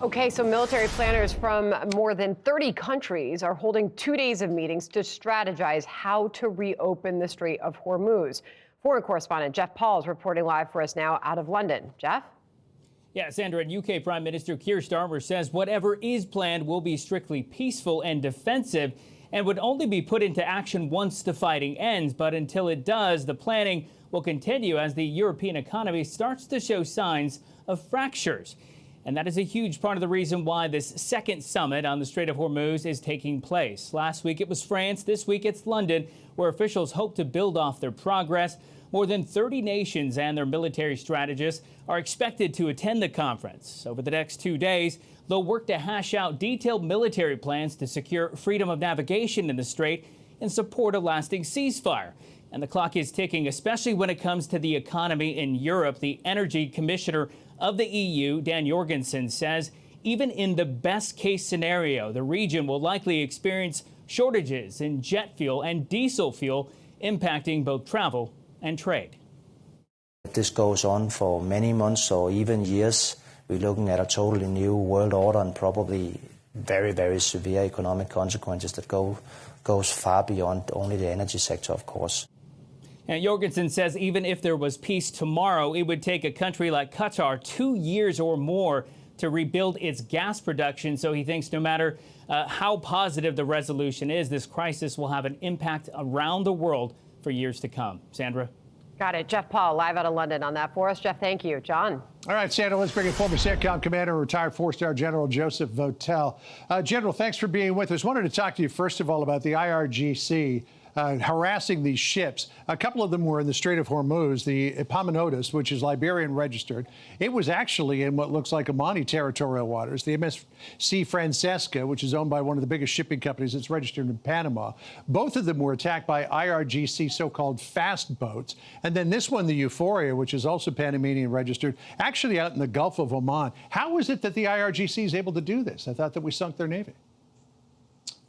Okay, so military planners from more than 30 countries are holding 2 days of meetings to strategize how to reopen the Strait of Hormuz. Foreign correspondent Jeff Paul is reporting live for us now out of London. Jeff? Yeah, Sandra, and UK Prime Minister Keir Starmer says whatever is planned will be strictly peaceful and defensive and would only be put into action once the fighting ends. But until it does, the planning will continue as the European economy starts to show signs of fractures. And that is a huge part of the reason why this second summit on the Strait of Hormuz is taking place. Last week it was France. This week it's London, where officials hope to build off their progress. More than 30 nations and their military strategists are expected to attend the conference. Over the next 2 days, they'll work to hash out detailed military plans to secure freedom of navigation in the strait and support a lasting ceasefire. And the clock is ticking, especially when it comes to the economy in Europe. The Energy Commissioner of the EU, Dan Jorgensen, says even in the best case scenario, the region will likely experience shortages in jet fuel and diesel fuel, impacting both travel and trade. If this goes on for many months or even years, we're looking at a totally new world order and probably very, very severe economic consequences that goes far beyond only the energy sector, of course. And Jorgensen says even if there was peace tomorrow, it would take a country like Qatar 2 years or more to rebuild its gas production. So he thinks no matter how positive the resolution is, this crisis will have an impact around the world for years to come. Sandra? Got it. Jeff Paul live out of London on that for us. Jeff, thank you. John? All right, Sandra, let's bring in former CENTCOM Commander, retired four-star General Joseph Votel. General, thanks for being with us. Wanted to talk to you, first of all, about the IRGC harassing these ships. A couple of them were in the Strait of Hormuz, the Epaminondas, which is Liberian registered. It was actually in what looks like Omani territorial waters. The MSC Francesca, which is owned by one of the biggest shipping companies, it's registered in Panama. Both of them were attacked by IRGC so-called fast boats. And then this one, the Euphoria, which is also Panamanian registered, actually out in the Gulf of Oman. How is it that the IRGC is able to do this? I thought that we sunk their Navy.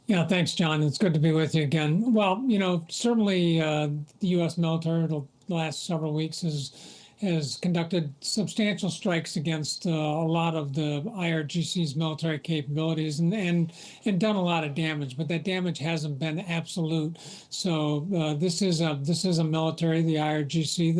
Yeah, thanks, John. It's good to be with you again. Well, certainly the U.S. military the last several weeks has conducted substantial strikes against a lot of the IRGC's military capabilities and done a lot of damage, but that damage hasn't been absolute. So this is a military, the IRGC,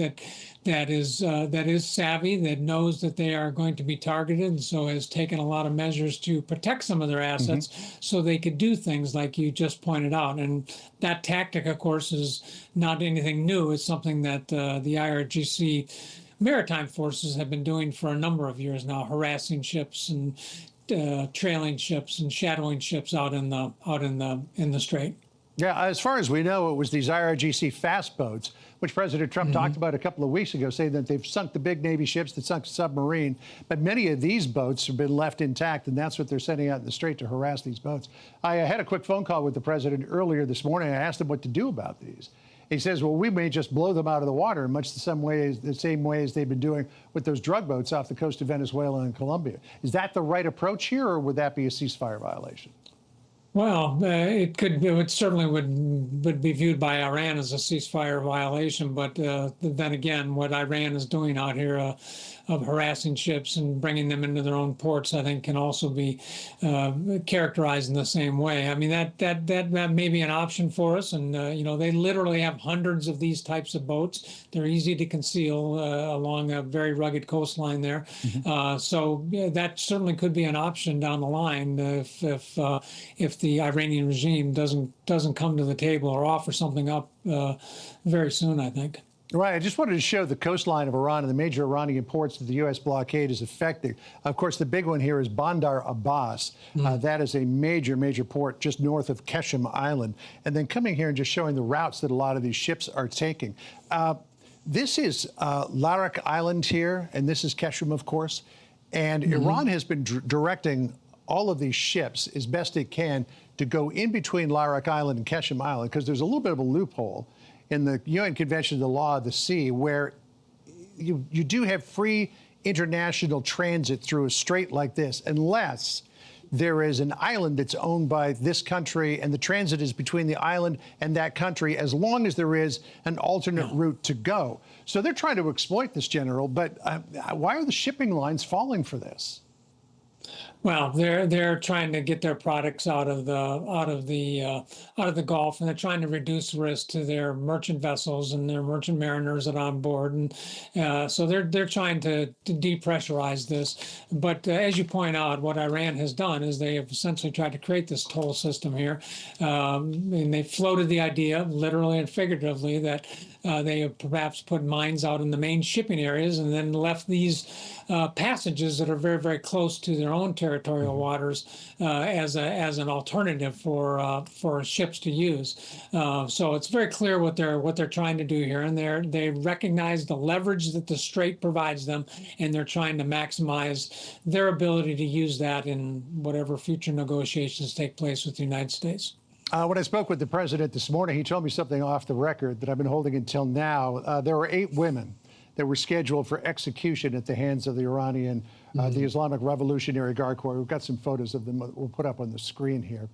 that is savvy, that knows that they are going to be targeted, and so has taken a lot of measures to protect some of their assets so they could do things like you just pointed out. And that tactic, of course, is not anything new. It's something that the IRGC maritime forces have been doing for a number of years now, harassing ships and trailing ships and shadowing ships out in the strait. Yeah, as far as we know, it was these IRGC fast boats, which President Trump talked about a couple of weeks ago, saying that they've sunk the big Navy ships that sunk a submarine. But many of these boats have been left intact, and that's what they're sending out in the strait to harass these boats. I had a quick phone call with the president earlier this morning. I asked him what to do about these. He says, well, we may just blow them out of the water in much the same way as they've been doing with those drug boats off the coast of Venezuela and Colombia. Is that the right approach here, or would that be a ceasefire violation? Well, it certainly would be viewed by Iran as a ceasefire violation. But then again, what Iran is doing out here of harassing ships and bringing them into their own ports, I think, can also be characterized in the same way. I mean, that may be an option for us. And they literally have hundreds of these types of boats. They're easy to conceal along a very rugged coastline there. So yeah, that certainly could be an option down the line if the Iranian regime doesn't come to the table or offer something up very soon, I think. Right. I just wanted to show the coastline of Iran and the major Iranian ports that the U.S. blockade is affecting. Of course, the big one here is Bandar Abbas. That is a major, major port just north of Qeshm Island. And then coming here and just showing the routes that a lot of these ships are taking. This is Larak Island here, and this is Qeshm, of course. And Iran has been directing all of these ships as best it can to go in between Larak Island and Qeshm Island, because there's a little bit of a loophole in the UN Convention of the Law of the Sea, where you do have free international transit through a strait like this, unless there is an island that's owned by this country and the transit is between the island and that country, as long as there is an alternate route to go. So they're trying to exploit this, General, but why are the shipping lines falling for this? Well, they're trying to get their products out of the Gulf, and they're trying to reduce risk to their merchant vessels and their merchant mariners that are on board, and so they're trying to depressurize this. But as you point out, what Iran has done is they have essentially tried to create this toll system here, and they floated the idea, literally and figuratively, that they have perhaps put mines out in the main shipping areas and then left these passages that are very, very close to their own territorial waters as an alternative for ships to use. So it's very clear what they're trying to do here, and they recognize the leverage that the strait provides them, and they're trying to maximize their ability to use that in whatever future negotiations take place with the United States. When I spoke with the president this morning, he told me something off the record that I've been holding until now. There were 8 women that were scheduled for execution at the hands of the Iranian, the Islamic Revolutionary Guard Corps. We've got some photos of them we'll put up on the screen here.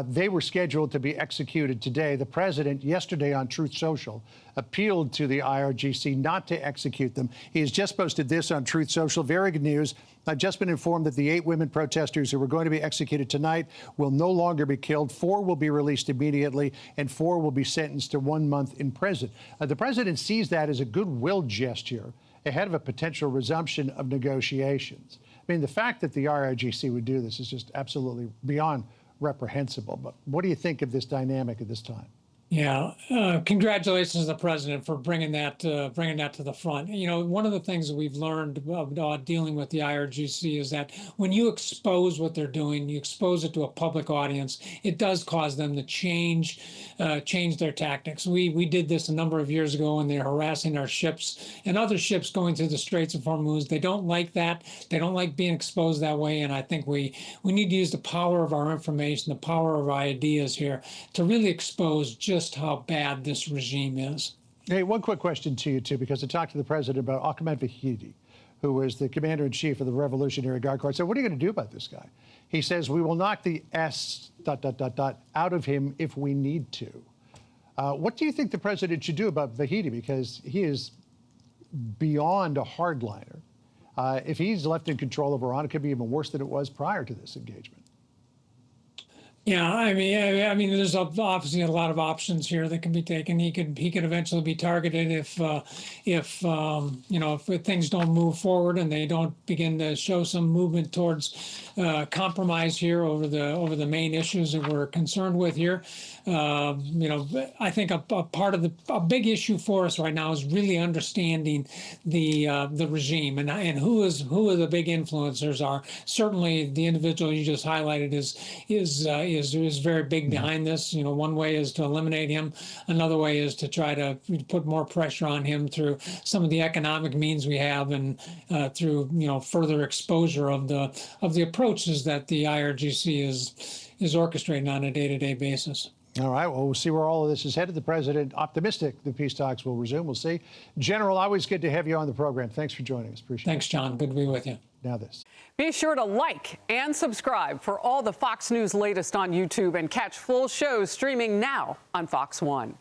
They were scheduled to be executed today. The president, yesterday on Truth Social, appealed to the IRGC not to execute them. He has just posted this on Truth Social. Very good news. I've just been informed that the 8 women protesters who were going to be executed tonight will no longer be killed. 4 will be released immediately, and 4 will be sentenced to 1 month in prison. The president sees that as a goodwill gesture ahead of a potential resumption of negotiations. I mean, the fact that the IRGC would do this is just absolutely beyond reprehensible. But what do you think of this dynamic at this time? Yeah, congratulations to the president for bringing that to the front. You know, one of the things that we've learned about dealing with the IRGC is that when you expose what they're doing, you expose it to a public audience, it does cause them to change their tactics. We did this a number of years ago when they're harassing our ships and other ships going through the Straits of Hormuz. They don't like that. They don't like being exposed that way. And I think we need to use the power of our information, the power of our ideas here to really expose just how bad this regime is. Hey, one quick question to you, too, because I talked to the president about Ahmed Vahidi, who was the commander-in-chief of the Revolutionary Guard Corps. I said, what are you going to do about this guy? He says, we will knock the S ... out of him if we need to. What do you think the president should do about Vahidi? Because he is beyond a hardliner. If he's left in control of Iran, it could be even worse than it was prior to this engagement. Yeah, I mean, there's obviously a lot of options here that can be taken. He could eventually be targeted if things don't move forward and they don't begin to show some movement towards compromise here over the main issues that we're concerned with here. I think a big issue for us right now is really understanding the regime and who the big influencers are. Certainly, the individual you just highlighted is very big behind this. You know, one way is to eliminate him. Another way is to try to put more pressure on him through some of the economic means we have and through further exposure of the approaches that the IRGC is orchestrating on a day-to-day basis. All right, well, we'll see where all of this is headed. The president optimistic the peace talks will resume. We'll see. General, always good to have you on the program. Thanks for joining us. Appreciate it. Thanks, John. Good to be with you. Now this. Be sure to like and subscribe for all the Fox News latest on YouTube and catch full shows streaming now on Fox One.